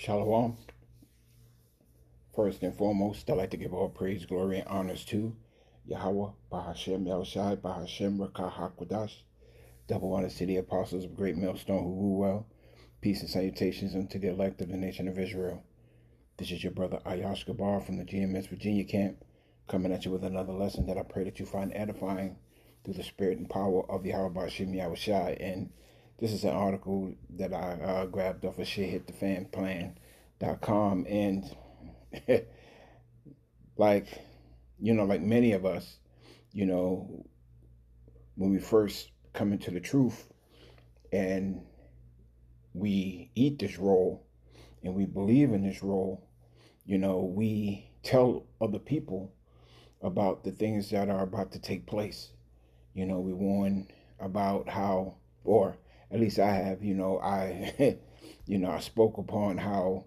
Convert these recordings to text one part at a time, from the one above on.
Shalom. First and foremost, I'd like to give all praise, glory, and honors to Yahweh, Bahashem, Yahushai, Bahashem, Rakah, HaKodash. Double honors to the apostles of Great Millstone who rule well. Peace and salutations unto the elect of the nation of Israel. This is your brother Ayash Gabar from the GMS Virginia camp, coming at you with another lesson that I pray that you find edifying through the spirit and power of Yahweh, Bahashem, Yahushai. And this is an article that I grabbed off of shithitthefanplan.com. And like like many of us, when we first come into the truth and we eat this roll and we believe in this roll, we tell other people about the things that are about to take place. We warn about how, or at least I have, I I spoke upon how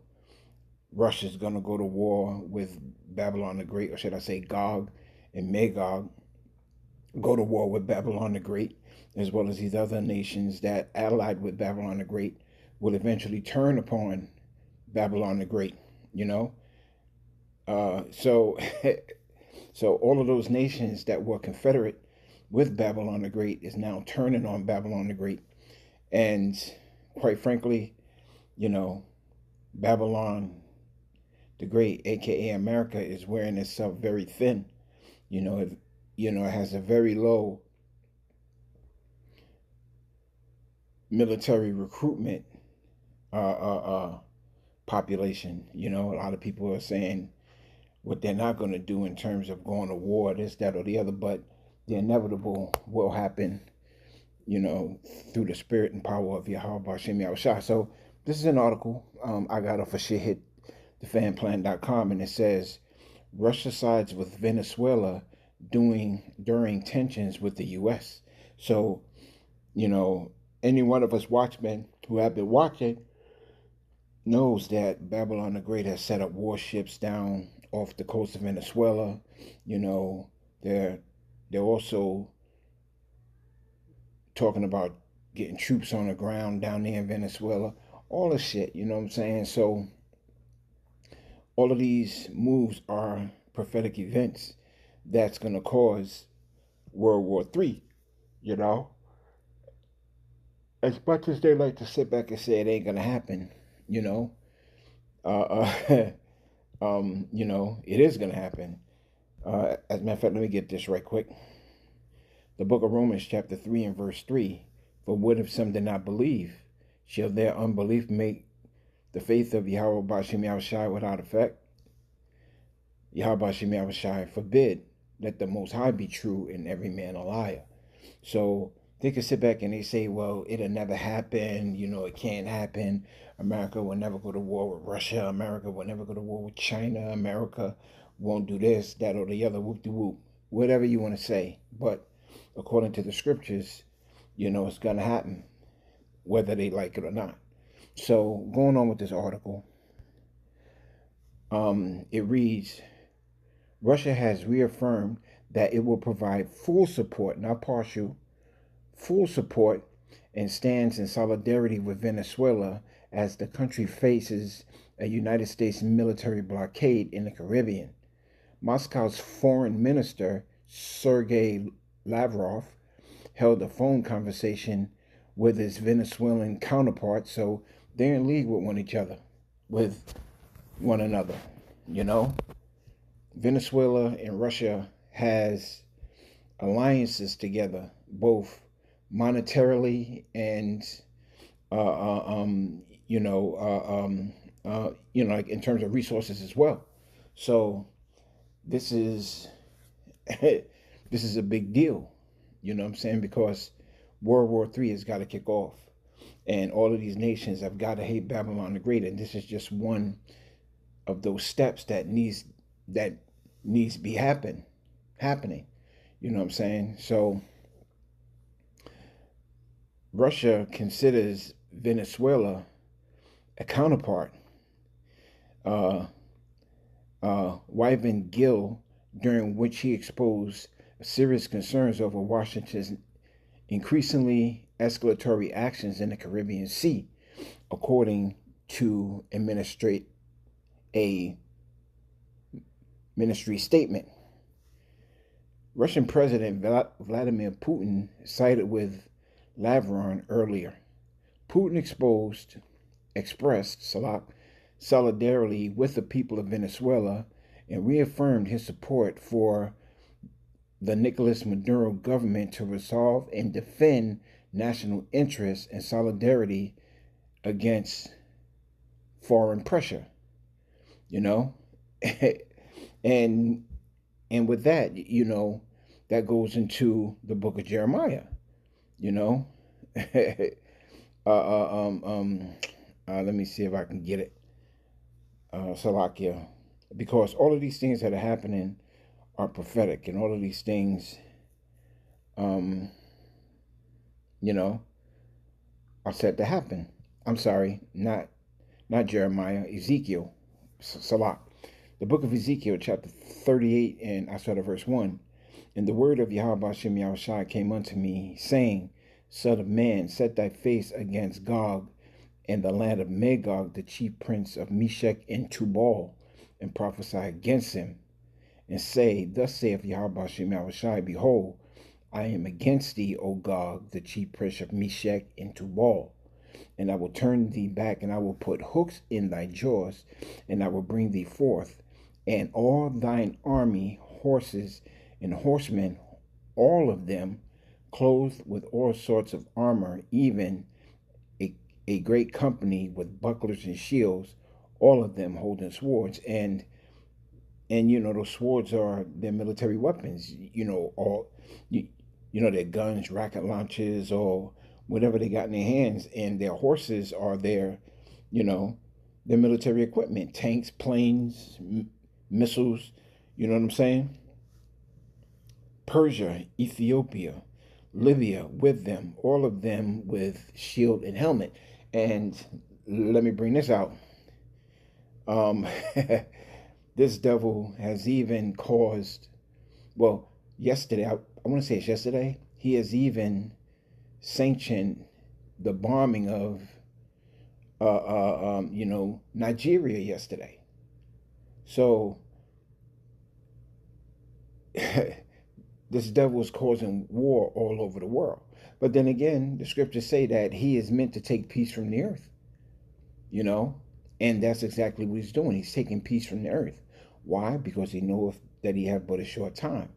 Russia's going to go to war with Babylon the Great, or should I say Gog and Magog, go to war with Babylon the Great, as well as these other nations that allied with Babylon the Great will eventually turn upon Babylon the Great, so so all of those nations that were confederate with Babylon the Great is now turning on Babylon the Great. And quite frankly, Babylon the Great, aka America, is wearing itself very thin. It has a very low military recruitment population. A lot of people are saying what they're not going to do in terms of going to war, this, that, or the other, but the inevitable will happen, through the spirit and power of Yahweh Bashem Yahushua. So this is an article I got off of shithitthefanplan.com, and it says Russia sides with Venezuela during tensions with the U.S. So, any one of us watchmen who have been watching knows that Babylon the Great has set up warships down off the coast of Venezuela. They're also talking about getting troops on the ground down there in Venezuela. All this shit, you know what I'm saying? So all of these moves are prophetic events that's going to cause World War III, As much as they like to sit back and say it ain't going to happen, uh, uh, it is going to happen. As a matter of fact, let me get this right quick. The book of Romans chapter 3 and verse 3, for what if some did not believe? Shall their unbelief make the faith of Yahweh Bashem Yahushai without effect? Yahweh Bashem Yahushai forbid, let the Most High be true and every man a liar. So they can sit back and they say, well, it'll never happen, it can't happen. America will never go to war with Russia. America will never go to war with China. America won't do this, that, or the other, whoop-de-whoop. Whatever you want to say. But according to the scriptures, it's going to happen, whether they like it or not. So going on with this article, it reads, Russia has reaffirmed that it will provide full support, not partial, full support, and stands in solidarity with Venezuela as the country faces a United States military blockade in the Caribbean. Moscow's foreign minister, Sergei Lavrov, held a phone conversation with his Venezuelan counterpart, so they're in league with one another. Venezuela and Russia has alliances together, both monetarily and like in terms of resources as well. So this is this is a big deal, what I'm saying, because World War III has got to kick off, and all of these nations have got to hate Babylon the Great, and this is just one of those steps that needs to be happening. You know what I'm saying? So Russia considers Venezuela a counterpart. Wyvern Gill, during which he exposed serious concerns over Washington's increasingly escalatory actions in the Caribbean Sea, according to administrate a ministry statement. Russian President Vladimir Putin sided with Lavrov earlier. Putin expressed solidarity with the people of Venezuela and reaffirmed his support for the Nicolas Maduro government to resolve and defend national interests and solidarity against foreign pressure. You know, and with that, that goes into the book of Jeremiah. You know, let me see if I can get it. Salakia, because all of these things that are happening are prophetic, and all of these things, um, are set to happen. I'm sorry, not Jeremiah, Ezekiel, Salak. The book of Ezekiel, chapter 38, and I start at verse 1. And the word of Yahweh Hashem Yahushua came unto me, saying, Son of man, set thy face against Gog and the land of Magog, the chief prince of Meshech and Tubal, and prophesy against him, and say, Thus saith Yahweh Hashem Yahushua, Behold, I am against thee, O Gog, the chief prince of Meshech and Tubal. And I will turn thee back, and I will put hooks in thy jaws, and I will bring thee forth, and all thine army, horses and horsemen, all of them, clothed with all sorts of armor, even a great company with bucklers and shields, all of them holding swords. And those swords are their military weapons. Their guns, rocket launchers, or whatever they got in their hands, and their horses are their military equipment, tanks, planes, missiles. You know what I'm saying? Persia, Ethiopia, Libya with them, all of them with shield and helmet. And let me bring this out. This devil has even caused, yesterday, I want to say it's yesterday, he has even sanctioned the bombing of, Nigeria yesterday. So, this devil is causing war all over the world. But then again, the scriptures say that he is meant to take peace from the earth, and that's exactly what he's doing. He's taking peace from the earth. Why? Because he knows that he have but a short time.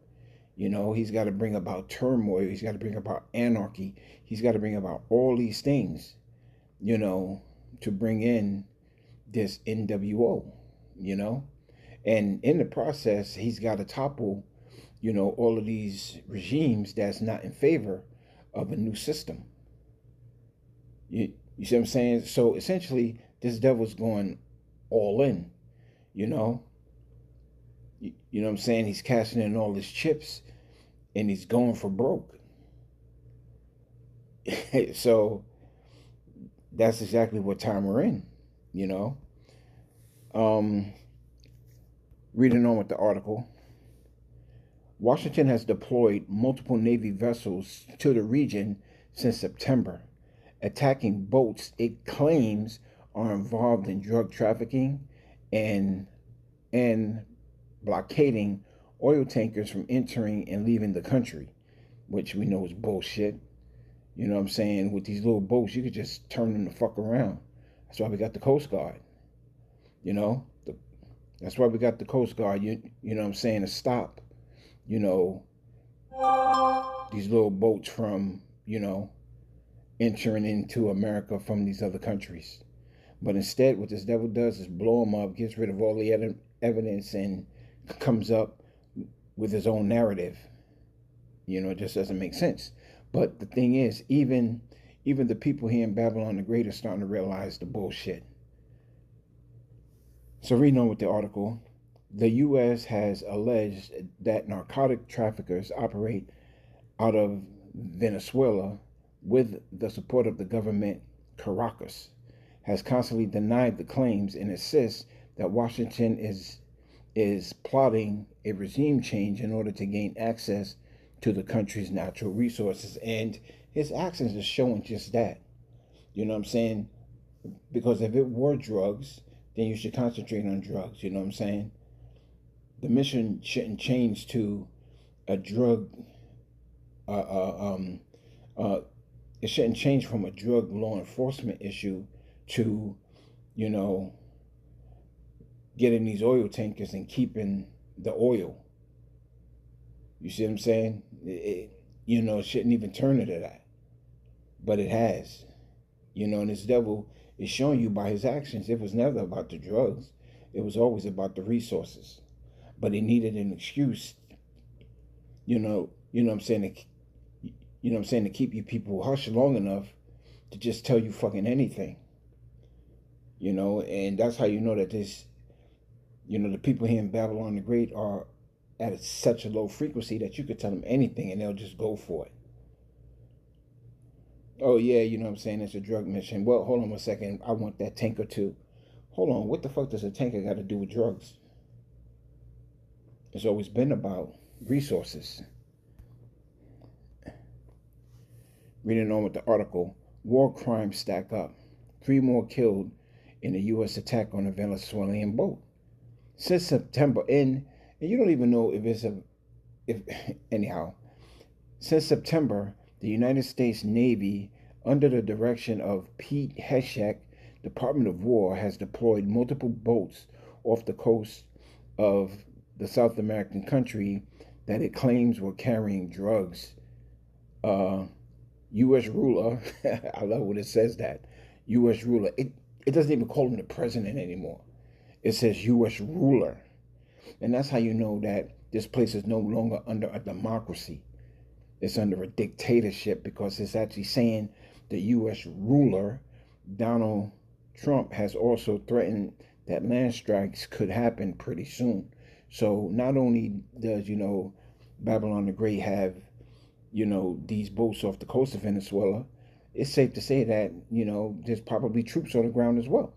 He's got to bring about turmoil. He's got to bring about anarchy. He's got to bring about all these things, to bring in this NWO, and in the process, he's got to topple, all of these regimes that's not in favor of a new system. You see what I'm saying? So essentially, this devil's going all in, You know what I'm saying? He's cashing in all his chips and he's going for broke. So that's exactly what time we're in, Reading on with the article. Washington has deployed multiple Navy vessels to the region since September, attacking boats it claims are involved in drug trafficking and blockading oil tankers from entering and leaving the country, which we know is bullshit. You know what I'm saying? With these little boats, you could just turn them the fuck around. That's why we got the Coast Guard. That's why we got the Coast Guard, you know what I'm saying, to stop, these little boats from, entering into America from these other countries. But instead, what this devil does is blow them up, gets rid of all the evidence, and comes up with his own narrative. It just doesn't make sense. But the thing is, even the people here in Babylon the Great are starting to realize the bullshit. So reading on with the article, the U.S. has alleged that narcotic traffickers operate out of Venezuela with the support of the government. Caracas has constantly denied the claims and insists that Washington is plotting a regime change in order to gain access to the country's natural resources. And his actions are showing just that. You know what I'm saying? Because if it were drugs, then you should concentrate on drugs. You know what I'm saying? The mission shouldn't change to a drug. Uh, uh, um, uh, it shouldn't change from a drug law enforcement issue to, you know, getting these oil tankers and keeping the oil. You see what I'm saying? It shouldn't even turn into that, but it has. And this devil is showing you by his actions. It was never about the drugs. It was always about the resources. But he needed an excuse, what I'm saying, to keep you people hushed long enough to just tell you fucking anything. And that's how you know that the people here in Babylon the Great are at such a low frequency that you could tell them anything and they'll just go for it. Oh yeah, you know what I'm saying? It's a drug mission. Well, hold on 1 second. I want that tanker too. Hold on, what the fuck does a tanker got to do with drugs? It's always been about resources. Reading on with the article, war crimes stack up. 3 more killed in a U.S. attack on a Venezuelan boat. Since September, and you don't even know anyhow. Since September, the United States Navy, under the direction of Pete Hegseth, Department of War, has deployed multiple boats off the coast of the South American country that it claims were carrying drugs. U.S. ruler, I love when it says that, U.S. ruler. It doesn't even call him the president anymore. It says U.S. ruler. And that's how you know that this place is no longer under a democracy. It's under a dictatorship, because it's actually saying the U.S. ruler, Donald Trump, has also threatened that land strikes could happen pretty soon. So not only does, Babylon the Great have, these boats off the coast of Venezuela, it's safe to say that, there's probably troops on the ground as well.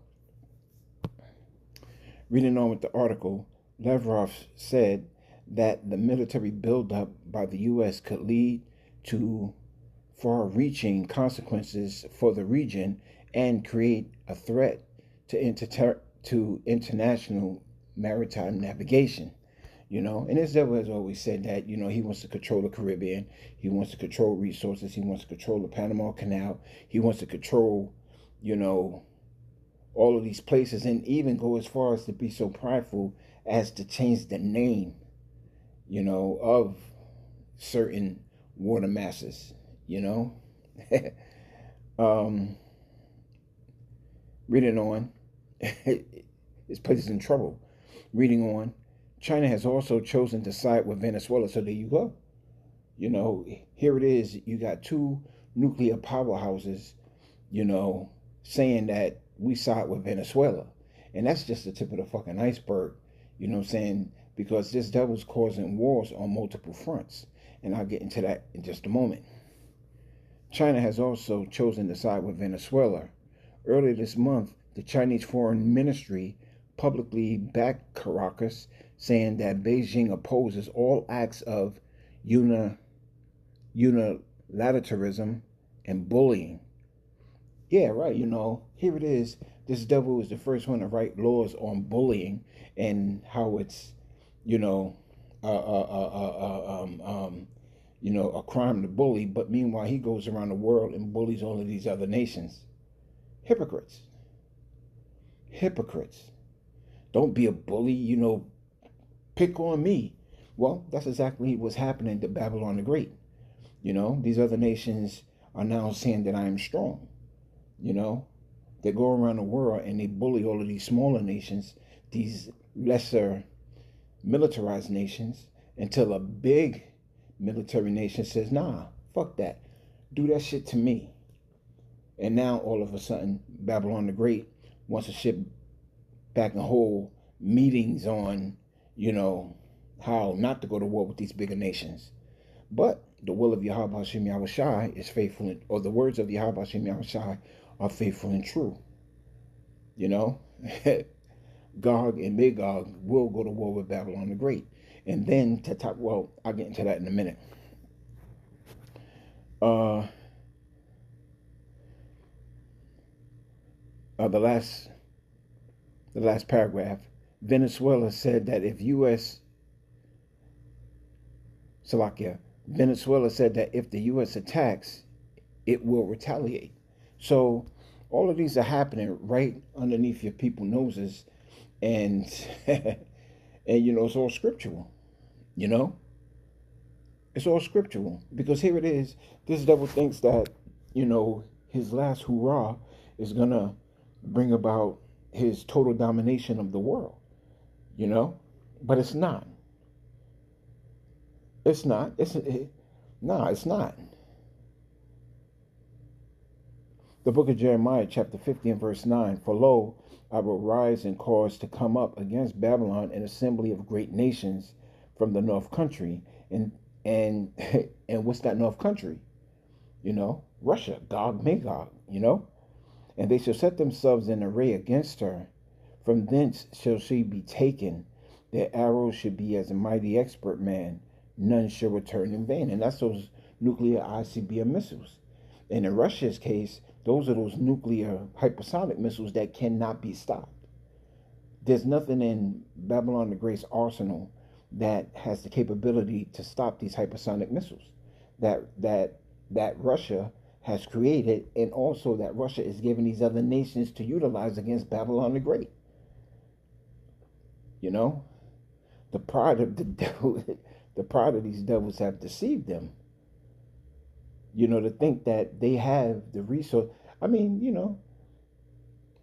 Reading on with the article, Lavrov said that the military buildup by the U.S. could lead to far-reaching consequences for the region and create a threat to international maritime navigation. And this devil has always said that, he wants to control the Caribbean, he wants to control resources, he wants to control the Panama Canal, he wants to control, all of these places, and even go as far as to be so prideful as to change the name, of certain water masses, Reading on, this place is in trouble. Reading on, China has also chosen to side with Venezuela. So there you go. Here it is. You got 2 nuclear powerhouses, saying that we side with Venezuela. And that's just the tip of the fucking iceberg, because this devil's causing wars on multiple fronts. And I'll get into that in just a moment. China has also chosen to side with Venezuela. Earlier this month, the Chinese Foreign Ministry publicly backed Caracas, saying that Beijing opposes all acts of unilateralism and bullying. Yeah, right, here it is. This devil is the first one to write laws on bullying and how it's, a crime to bully, but meanwhile he goes around the world and bullies all of these other nations. Hypocrites. Hypocrites. Don't be a bully, pick on me. Well, that's exactly what's happening to Babylon the Great. These other nations are now saying that I am strong. They go around the world and they bully all of these smaller nations, these lesser militarized nations, until a big military nation says, nah, fuck that. Do that shit to me. And now all of a sudden, Babylon the Great wants to sit back and hold meetings on, how not to go to war with these bigger nations. But the will of Yahweh Hashem Yahweh Shai is faithful, or the words of Yahweh Hashem Yahweh Shai are faithful and true. Gog and Magog will go to war with Babylon the Great. And then to top, well, I'll get into that in a minute. the last paragraph. Venezuela said that if U.S. Slovakia, Venezuela said that if the U.S. attacks, it will retaliate. So all of these are happening right underneath your people noses, and and it's all scriptural. You know, it's all scriptural because here it is. This devil thinks that his last hurrah is gonna bring about his total domination of the world. You know, but it's not. It's not. Nah, it's not. The book of Jeremiah, chapter 50 and verse 9. For lo, I will rise and cause to come up against Babylon an assembly of great nations from the north country. And and what's that north country? Russia, Gog, Magog, And they shall set themselves in array against her. From thence shall she be taken. Their arrows should be as a mighty expert man. None shall return in vain. And that's those nuclear ICBM missiles. And in Russia's case, those are those nuclear hypersonic missiles that cannot be stopped. There's nothing in Babylon the Great's arsenal that has the capability to stop these hypersonic missiles that Russia has created, and also that Russia is giving these other nations to utilize against Babylon the Great. The pride of the devil, the pride of these devils have deceived them. To think that they have the resource. I mean,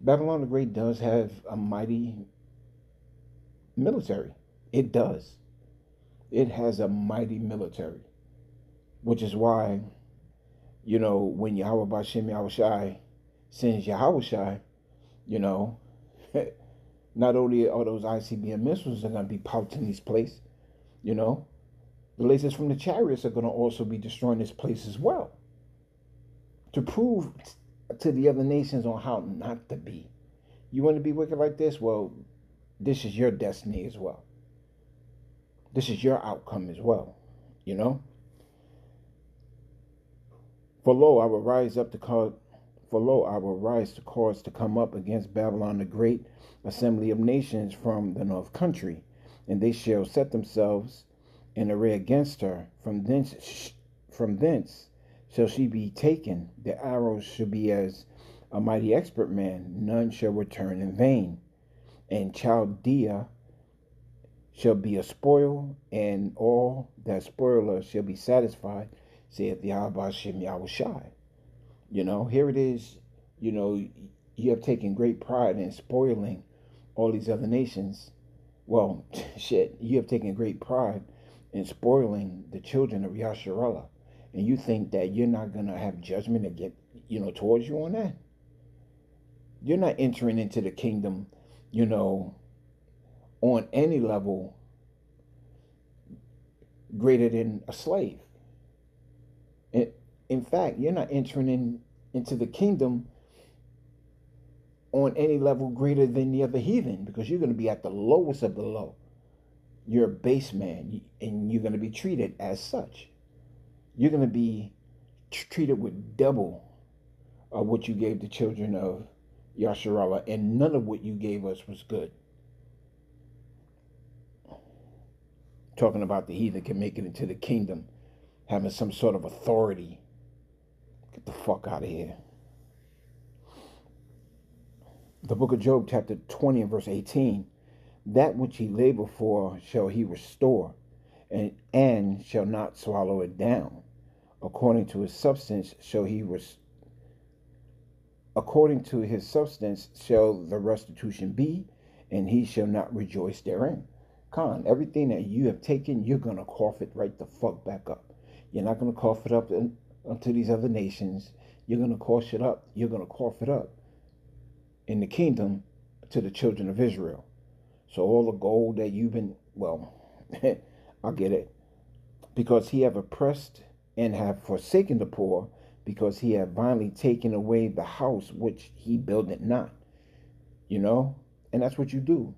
Babylon the Great does have a mighty military. It does. It has a mighty military, which is why, when Yahweh Bashem Yahushai sends Yahushai, not only are those ICBM missiles are going to be pelting this place, the lasers from the chariots are going to also be destroying this place as well. To prove to the other nations on how not to be. You want to be wicked like this? Well, this is your destiny as well. This is your outcome as well. For lo, I will rise to cause to come up against Babylon the great assembly of nations from the north country, and they shall set themselves in array against her. From thence shall she be taken. The arrows shall be as a mighty expert man. None shall return in vain. And Chaldea shall be a spoil, and all that spoiler shall be satisfied, saith Yahweh Shem Yahushai. Here it is, you have taken great pride in spoiling all these other nations. Well, shit, you have taken great pride in spoiling the children of Yasharallah. And you think that you're not going to have judgment against, towards you on that. You're not entering into the kingdom, on any level greater than a slave. In fact, you're not entering into the kingdom on any level greater than the other heathen, because you're going to be at the lowest of the low. You're a base man, and you're going to be treated as such. You're going to be treated with double of what you gave the children of Yasharallah, and none of what you gave us was good. Talking about the heathen can make it into the kingdom, having some sort of authority. Get the fuck out of here. The book of Job, chapter 20 and verse 18. That which he labored for shall he restore, and shall not swallow it down. According to his substance shall according to his substance shall the restitution be, and he shall not rejoice therein. Khan, everything that you have taken, you're going to cough it right the fuck back up. You're not going to cough it up unto these other nations. You're going to cough it up. You're going to cough it up in the kingdom to the children of Israel. So all the gold that you've been, well, I'll get it. Because he have oppressed and have forsaken the poor, because he have violently taken away the house which he builded not. And that's what you do.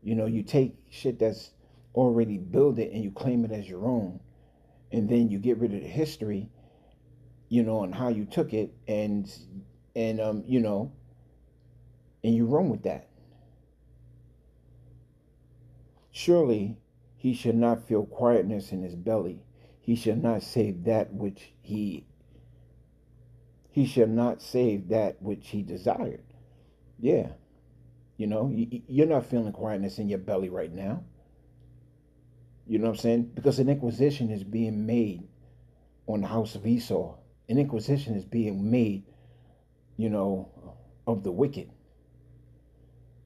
You take shit that's already built and you claim it as your own. And then you get rid of the history, on how you took it, and and you run with that. Surely he shall not feel quietness in his belly. He shall not save that which he shall not save that which he desired. Yeah, you're not feeling quietness in your belly right now. You know what I'm saying? Because an inquisition is being made on the house of Esau. An inquisition is being made, you know, of the wicked,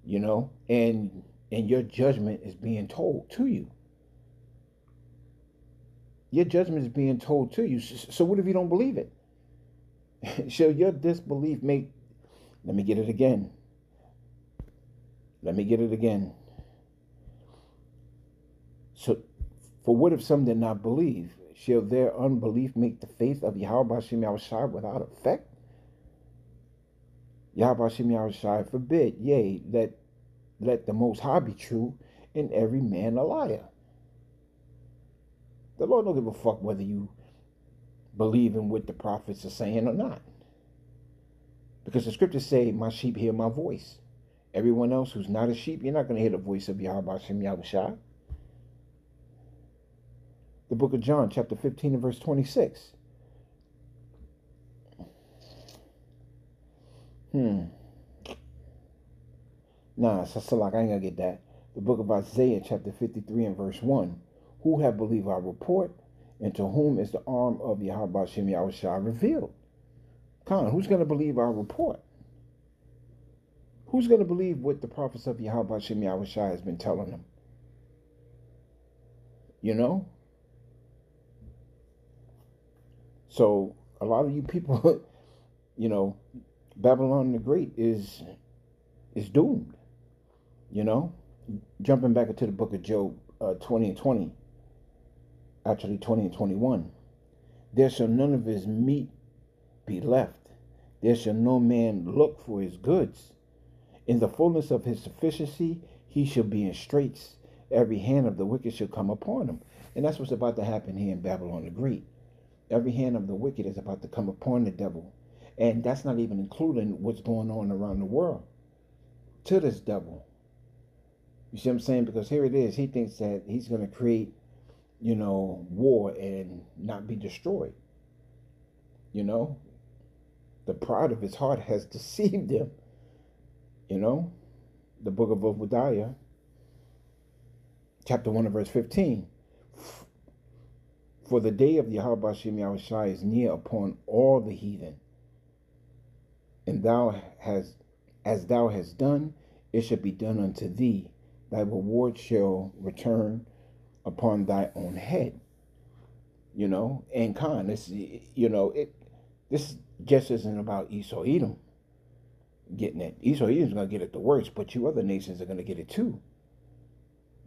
and your judgment is being told to you. Your judgment is being told to you. So what if you don't believe it? Shall your disbelief make, let me get it again. Let me get it again. So, for what if some did not believe? Shall their unbelief make the faith of Yahweh Hashem Yahushua without effect? Yahweh Hashem Yahushua forbid. Yea, let the Most High be true and every man a liar. The Lord don't give a fuck whether you believe in what the prophets are saying or not. Because the scriptures say, my sheep hear my voice. Everyone else who's not a sheep, you're not going to hear the voice of Yahweh Hashem Yahushua. The book of John, chapter 15 and verse 26. Nah, so like I ain't gonna get that. The book of Isaiah, chapter 53 and verse 1. Who have believed our report, and to whom is the arm of Yahweh Hashem Yahushua revealed? Khan, who's gonna believe our report? Who's gonna believe what the prophets of Yahweh Hashem Yahushua has been telling them? So a lot of you people, Babylon the Great is doomed. Jumping back into the book of Job 20 and 20, actually 20 and 21. There shall none of his meat be left. There shall no man look for his goods. In the fullness of his sufficiency, he shall be in straits. Every hand of the wicked shall come upon him. And that's what's about to happen here in Babylon the Great. Every hand of the wicked is about to come upon the devil. And that's not even including what's going on around the world to this devil. You see what I'm saying? Because here it is. He thinks that he's going to create, war and not be destroyed. The pride of his heart has deceived him. The book of Obadiah, chapter 1 and verse 15. For the day of Yahweh Hashem Yahushua is near upon all the heathen. And as thou hast done, it shall be done unto thee. Thy reward shall return upon thy own head. And Khan, this just isn't about Esau Edom getting it. Esau Edom's going to get it the worst, but you other nations are going to get it too.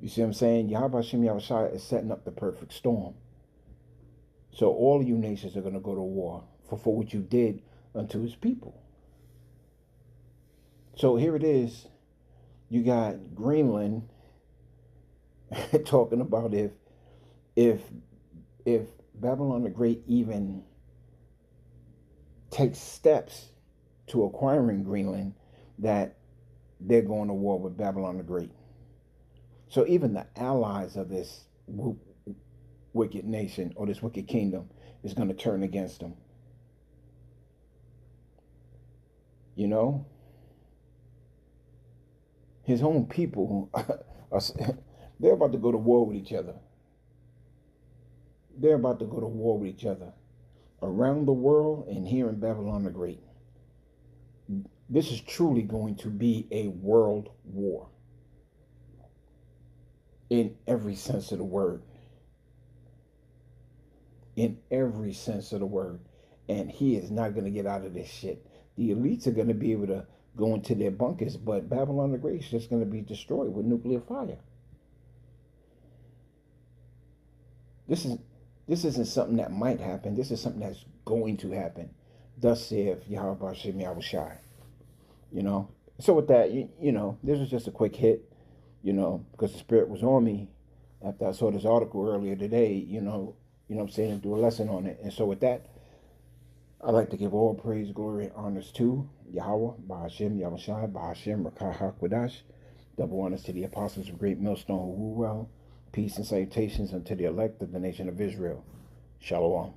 You see what I'm saying? Yahweh Hashem Yahushua is setting up the perfect storm. So all of you nations are going to go to war for what you did unto his people. So here it is. You got Greenland talking about if Babylon the Great even takes steps to acquiring Greenland, that they're going to war with Babylon the Great. So even the allies of this wicked nation or this wicked kingdom is going to turn against them. His own people, they're about to go to war with each other. They're about to go to war with each other around the world and here in Babylon the Great. This is truly going to be a world war in every sense of the word. In every sense of the word. And he is not going to get out of this shit. The elites are going to be able to go into their bunkers, but Babylon the Great is just going to be destroyed with nuclear fire. This isn't something that might happen. This is something that's going to happen. Thus saith Yahweh Hashem Yahushua. So with that, this was just a quick hit, because the Spirit was on me after I saw this article earlier today, what I'm saying, and do a lesson on it. And so with that, I'd like to give all praise, glory, and honors to Yahweh, Bahashem, Yahushai, Bahashem, Rakah HaKodash. Double honors to the apostles of Great Millstone who rule well. Peace and salutations unto the elect of the nation of Israel. Shalom.